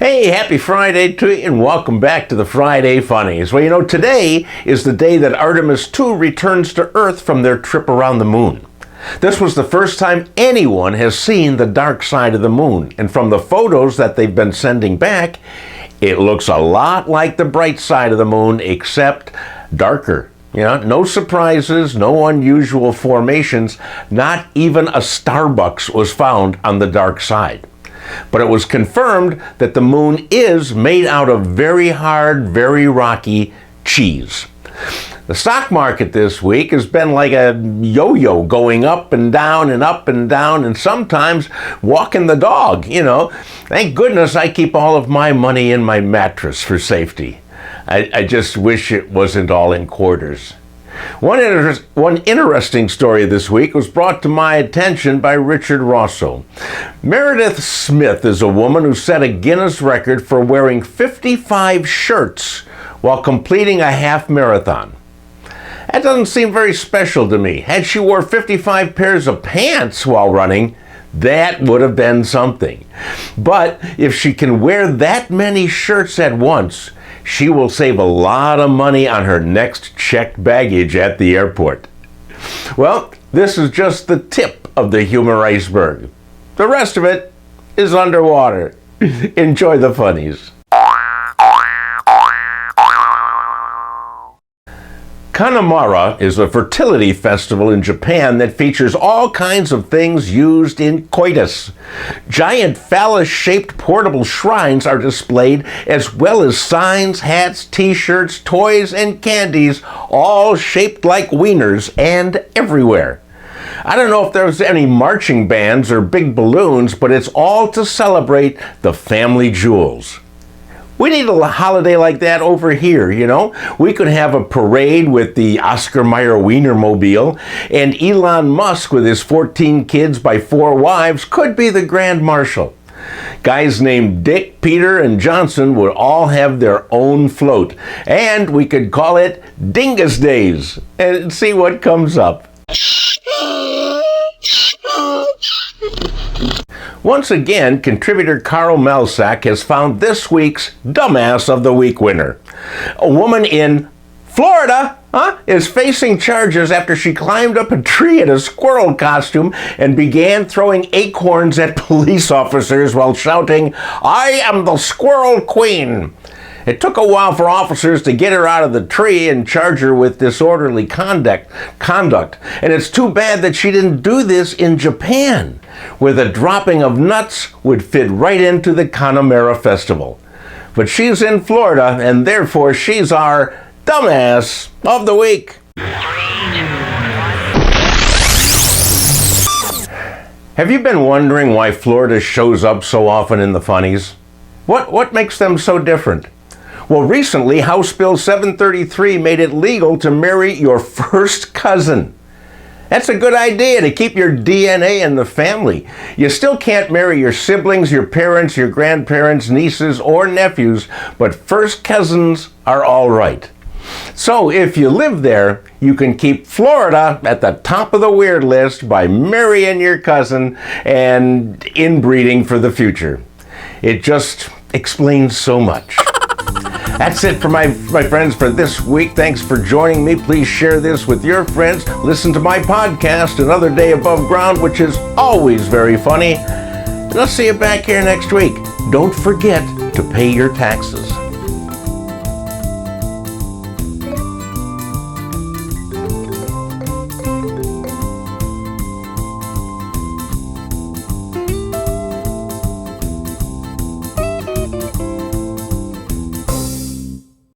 Hey, happy Friday to you and welcome back to the Friday Funnies. Well, today is the day that Artemis 2 returns to Earth from their trip around the moon. This was the first time anyone has seen the dark side of the moon, and from the photos that they've been sending back, it looks a lot like the bright side of the moon, except darker. No surprises, no unusual formations, not even a Starbucks was found on the dark side. But it was confirmed that the moon is made out of very hard, very rocky cheese. The stock market this week has been like a yo-yo, going up and down and up and down, and sometimes walking the dog, Thank goodness I keep all of my money in my mattress for safety. I just wish it wasn't all in quarters. One interesting story this week was brought to my attention by Richard Rosso. Meredith Smith is a woman who set a Guinness record for wearing 55 shirts while completing a half marathon. That doesn't seem very special to me. Had she wore 55 pairs of pants while running, that would have been something. But if she can wear that many shirts at once, she will save a lot of money on her next checked baggage at the airport. Well, this is just the tip of the humor iceberg. The rest of it is underwater. Enjoy the funnies. Kanamara is a fertility festival in Japan that features all kinds of things used in coitus. Giant phallus-shaped portable shrines are displayed, as well as signs, hats, t-shirts, toys, and candies, all shaped like wieners and everywhere. I don't know if there's any marching bands or big balloons, but it's all to celebrate the family jewels. We need a holiday like that over here, We could have a parade with the Oscar Mayer Wienermobile, and Elon Musk with his 14 kids by 4 wives could be the Grand Marshal. Guys named Dick, Peter, and Johnson would all have their own float, and we could call it Dingus Days and see what comes up. Once again, contributor Carl Melsack has found this week's Dumbass of the Week winner. A woman in Florida is facing charges after she climbed up a tree in a squirrel costume and began throwing acorns at police officers while shouting, "I am the Squirrel Queen." It took a while for officers to get her out of the tree and charge her with disorderly conduct, and it's too bad that she didn't do this in Japan, where the dropping of nuts would fit right into the Kanamara Festival. But she's in Florida, and therefore she's our Dumbass of the Week. Have you been wondering why Florida shows up so often in the funnies? What makes them so different? Well, recently, House Bill 733 made it legal to marry your first cousin. That's a good idea to keep your DNA in the family. You still can't marry your siblings, your parents, your grandparents, nieces, or nephews, but first cousins are all right. So if you live there, you can keep Florida at the top of the weird list by marrying your cousin and inbreeding for the future. It just explains so much. That's it for my friends for this week. Thanks for joining me. Please share this with your friends. Listen to my podcast, Another Day Above Ground, which is always very funny. And I'll see you back here next week. Don't forget to pay your taxes.